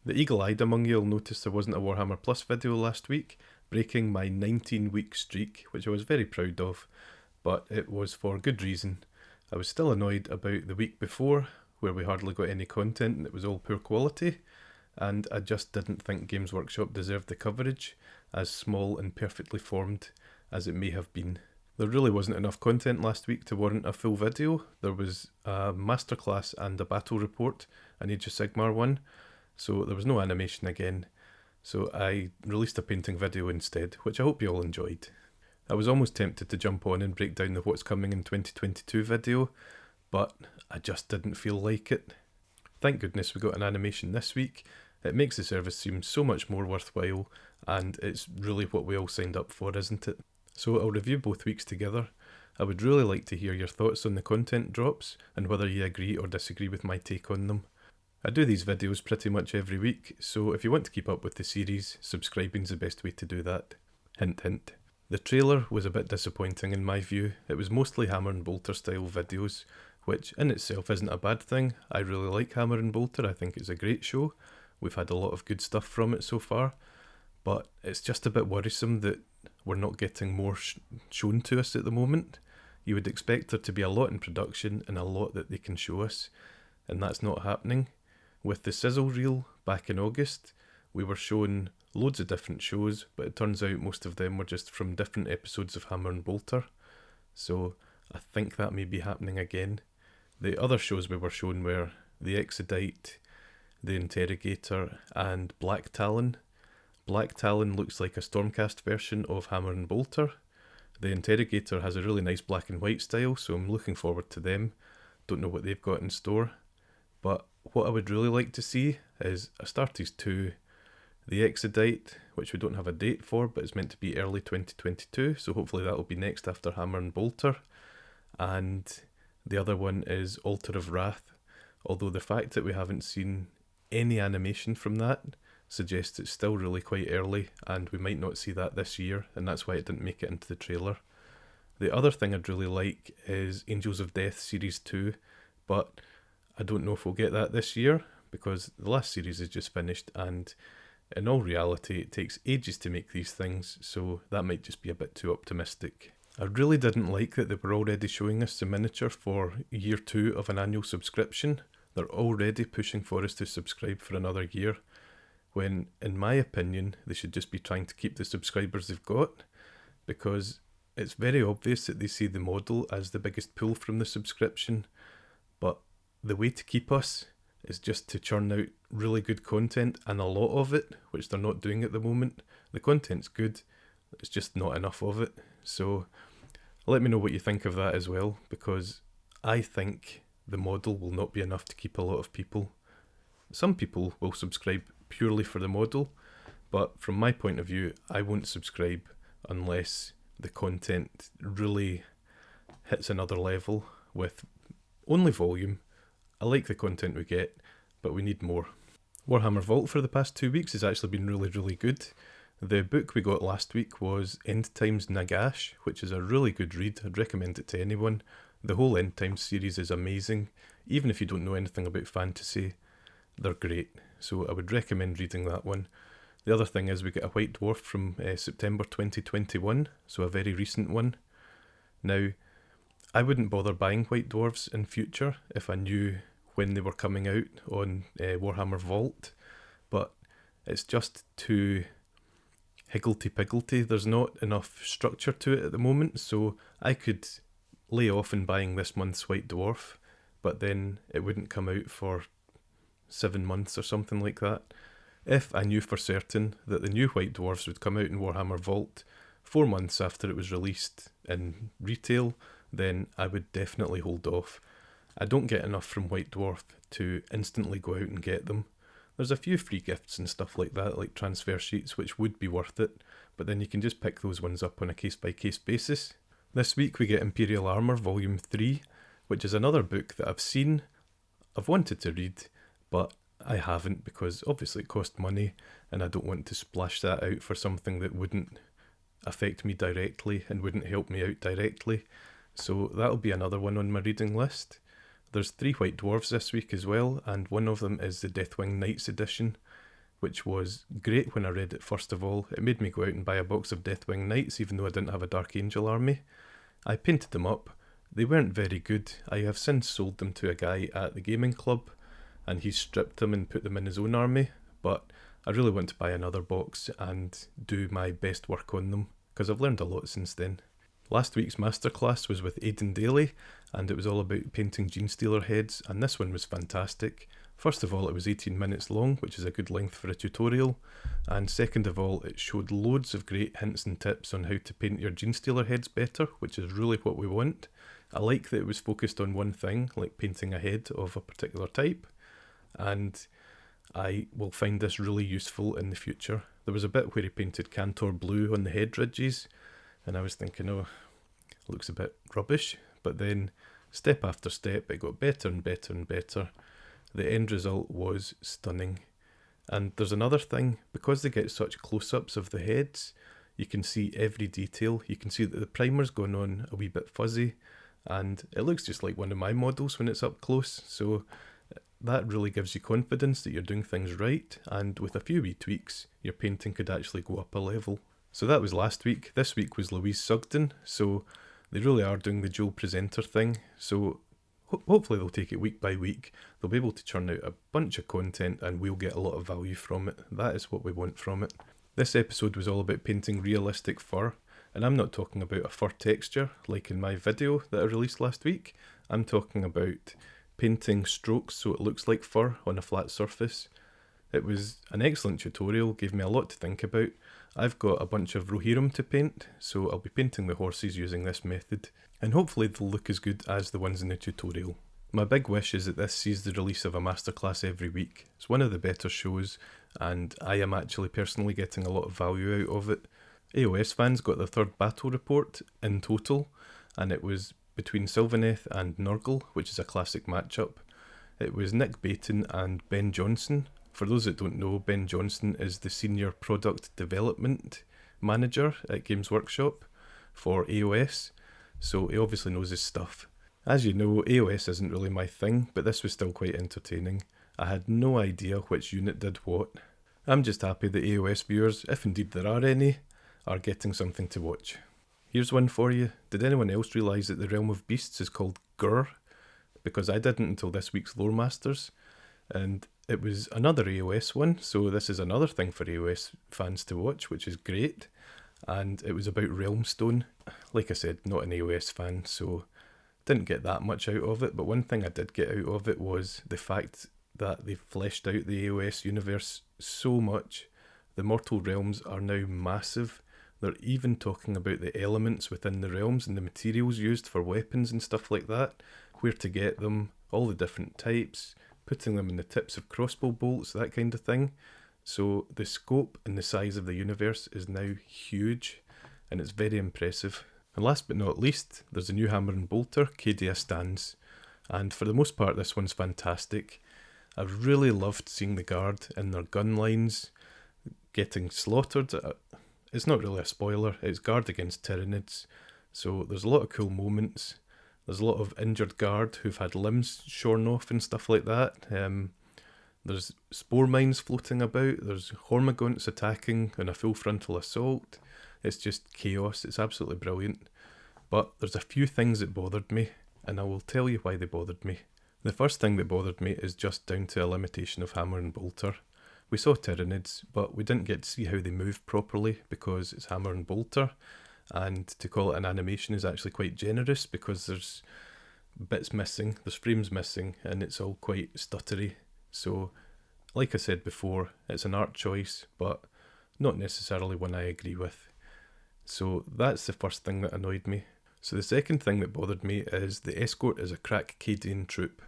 The eagle-eyed among you will notice there wasn't a Warhammer Plus video last week, breaking my 19-week streak, which I was very proud of, but it was for good reason. I was still annoyed about the week before, where we hardly got any content and it was all poor quality, and I just didn't think Games Workshop deserved the coverage, as small and perfectly formed as it may have been. There really wasn't enough content last week to warrant a full video. There was a masterclass and a battle report, an Age of Sigmar one, so there was no animation again. So I released a painting video instead, which I hope you all enjoyed. I was almost tempted to jump on and break down the What's Coming in 2022 video, but I just didn't feel like it. Thank goodness we got an animation this week. It makes the service seem so much more worthwhile, and it's really what we all signed up for, isn't it? So I'll review both weeks together. I would really like to hear your thoughts on the content drops, and whether you agree or disagree with my take on them. I do these videos pretty much every week, so if you want to keep up with the series, subscribing's the best way to do that. Hint hint. The trailer was a bit disappointing in my view. It was mostly Hammer and Bolter style videos, which in itself isn't a bad thing. I really like Hammer and Bolter, I think it's a great show. We've had a lot of good stuff from it so far, but it's just a bit worrisome that we're not getting more shown to us at the moment. You would expect there to be a lot in production and a lot that they can show us, and that's not happening. With the sizzle reel back in August, we were shown loads of different shows, but it turns out most of them were just from different episodes of Hammer and Bolter. So I think that may be happening again. The other shows we were shown were The Exodite, The Interrogator, and Black Talon. Black Talon looks like a Stormcast version of Hammer and Bolter. The Interrogator has a really nice black and white style, so I'm looking forward to them. Don't know what they've got in store. But what I would really like to see is Astartes 2, The Exodite, which we don't have a date for, but it's meant to be early 2022, so hopefully that will be next after Hammer and Bolter. And the other one is Altar of Wrath, although the fact that we haven't seen any animation from that suggests it's still really quite early, and we might not see that this year, and that's why it didn't make it into the trailer. The other thing I'd really like is Angels of Death Series 2, but I don't know if we'll get that this year, because the last series is just finished, and in all reality it takes ages to make these things, so that might just be a bit too optimistic. I really didn't like that they were already showing us the miniature for year 2 of an annual subscription. They're already pushing for us to subscribe for another year, when in my opinion they should just be trying to keep the subscribers they've got, because it's very obvious that they see the model as the biggest pull from the subscription, but the way to keep us is just to churn out really good content, and a lot of it, which they're not doing at the moment. The content's good, it's just not enough of it. So let me know what you think of that as well, because I think the model will not be enough to keep a lot of people. Some people will subscribe purely for the model, but from my point of view, I won't subscribe unless the content really hits another level with only volume. I like the content we get, but we need more. Warhammer Vault for the past 2 weeks has actually been really good. The book we got last week was End Times Nagash, which is a really good read. I'd recommend it to anyone. The whole End Times series is amazing. Even if you don't know anything about fantasy, they're great. So I would recommend reading that one. The other thing is we get a White Dwarf from September 2021, so a very recent one. Now, I wouldn't bother buying White Dwarfs in future if I knew when they were coming out on Warhammer Vault, but it's just too higgledy-piggledy. There's not enough structure to it at the moment, so I could lay off in buying this month's White Dwarf, but then it wouldn't come out for 7 months or something like that. If I knew for certain that the new White Dwarfs would come out in Warhammer Vault 4 months after it was released in retail, then I would definitely hold off. I don't get enough from White Dwarf to instantly go out and get them. There's a few free gifts and stuff like that, like transfer sheets, which would be worth it, but then you can just pick those ones up on a case-by-case basis. This week we get Imperial Armour Volume 3, which is another book that I've seen, I've wanted to read, but I haven't, because obviously it cost money, and I don't want to splash that out for something that wouldn't affect me directly and wouldn't help me out directly. So that'll be another one on my reading list. There's 3 White Dwarves this week as well, and one of them is the Deathwing Knights edition. which was great when I read it first of all. It made me go out and buy a box of Deathwing Knights even though I didn't have a Dark Angel army. I painted them up. They weren't very good. I have since sold them to a guy at the gaming club and he stripped them and put them in his own army, but I really want to buy another box and do my best work on them because I've learned a lot since then. Last week's masterclass was with Aidan Daly and it was all about painting Genestealer heads, and this one was fantastic. First of all, it was 18 minutes long, which is a good length for a tutorial, and second of all, it showed loads of great hints and tips on how to paint your Genestealer heads better, which is really what we want. I like that it was focused on one thing, like painting a head of a particular type, and I will find this really useful in the future. There was a bit where he painted Cantor blue on the head ridges, and I was thinking, oh, looks a bit rubbish, but then step after step it got better and better and better. The end result was stunning. And there's another thing, because they get such close-ups of the heads, you can see every detail. You can see that the primer's gone on a wee bit fuzzy, and it looks just like one of my models when it's up close, so that really gives you confidence that you're doing things right, and with a few wee tweaks, your painting could actually go up a level. So that was last week. This week was Louise Sugden, so they really are doing the dual presenter thing, so hopefully they'll take it week by week. They'll be able to churn out a bunch of content and we'll get a lot of value from it. That is what we want from it. This episode was all about painting realistic fur, and I'm not talking about a fur texture like in my video that I released last week. I'm talking about painting strokes so it looks like fur on a flat surface. It was an excellent tutorial, gave me a lot to think about. I've got a bunch of Rohirrim to paint, so I'll be painting the horses using this method, and hopefully they'll look as good as the ones in the tutorial. My big wish is that this sees the release of a masterclass every week. It's one of the better shows, and I am actually personally getting a lot of value out of it. AoS fans got their third battle report in total, and it was between Sylvaneth and Nurgle, which is a classic matchup. It was Nick Baton and Ben Johnson. For those that don't know, Ben Johnson is the Senior Product Development Manager at Games Workshop for AoS, so he obviously knows his stuff. As you know, AoS isn't really my thing, but this was still quite entertaining. I had no idea which unit did what. I'm just happy that AoS viewers, if indeed there are any, are getting something to watch. Here's one for you. Did anyone else realise that the Realm of Beasts is called Gur? Because I didn't until this week's Loremasters, and it was another AoS one, so this is another thing for AoS fans to watch, which is great. And it was about Realmstone. Like I said, not an AoS fan, so didn't get that much out of it, but one thing I did get out of it was the fact that they fleshed out the AoS universe so much. The Mortal Realms are now massive. They're even talking about the elements within the realms and the materials used for weapons and stuff like that, where to get them, all the different types, putting them in the tips of crossbow bolts, that kind of thing. So the scope and the size of the universe is now huge, and it's very impressive. And last but not least, there's a new hammer and bolter, Cadia Stands, and for the most part this one's fantastic. I really loved seeing the guard in their gun lines getting slaughtered. It's not really a spoiler, it's guard against Tyranids, so there's a lot of cool moments. There's a lot of injured guard who've had limbs shorn off and stuff like that. There's spore mines floating about, there's Hormagaunts attacking in a full frontal assault. It's just chaos, it's absolutely brilliant. But there's a few things that bothered me, and I will tell you why they bothered me. The first thing that bothered me is just down to a limitation of hammer and bolter. We saw Tyranids, but we didn't get to see how they move properly because it's hammer and bolter, and to call it an animation is actually quite generous because there's bits missing, there's frames missing, and it's all quite stuttery. So, like I said before, it's an art choice, but not necessarily one I agree with. So that's the first thing that annoyed me. So the second thing that bothered me is the escort is a crack Cadian troop.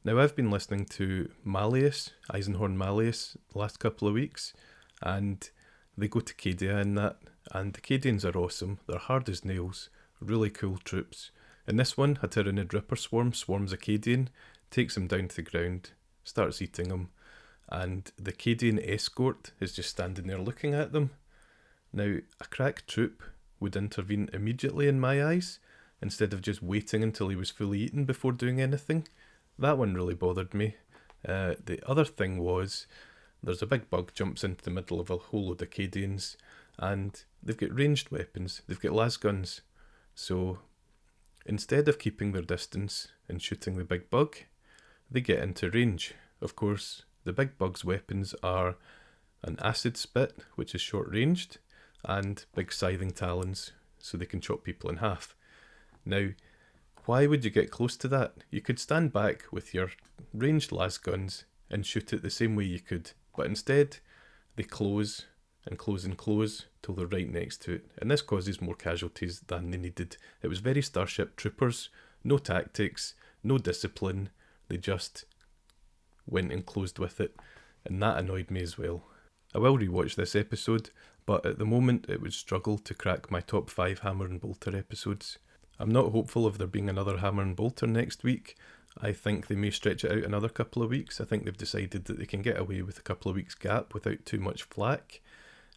Now I've been listening to Malleus, Eisenhorn Malleus, the last couple of weeks, and they go to Cadia in that, and the Cadians are awesome, they're hard as nails, really cool troops. In this one, a Tyranid Ripper Swarm swarms a Cadian, takes him down to the ground, starts eating him, and the Cadian escort is just standing there looking at them. Now, a crack troop would intervene immediately in my eyes, instead of just waiting until he was fully eaten before doing anything. That one really bothered me. The other thing was, there's a big bug jumps into the middle of a whole load of Acadians, and they've got ranged weapons, they've got las guns. So instead of keeping their distance and shooting the big bug, they get into range. Of course, the big bug's weapons are an acid spit, which is short ranged, and big scything talons, so they can chop people in half. Now, why would you get close to that? You could stand back with your ranged las guns and shoot it the same way you could, but instead they close and close and close till they're right next to it, and this causes more casualties than they needed. It was very Starship Troopers, no tactics, no discipline, they just went and closed with it, and that annoyed me as well. I will rewatch this episode, but at the moment it would struggle to crack my top 5 Hammer and Bolter episodes. I'm not hopeful of there being another Hammer and Bolter next week. I think they may stretch it out another couple of weeks. I think they've decided that they can get away with a couple of weeks gap without too much flack.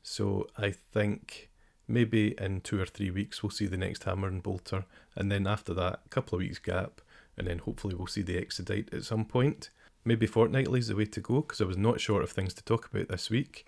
So I think maybe in 2 or 3 weeks we'll see the next Hammer and Bolter, and then after that a couple of weeks gap, and then hopefully we'll see the Exodite at some point. Maybe fortnightly is the way to go, because I was not short of things to talk about this week.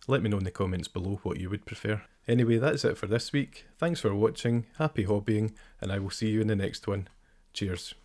Let me know in the comments below what you would prefer. Anyway, that's it for this week. Thanks for watching, happy hobbying, and I will see you in the next one. Cheers.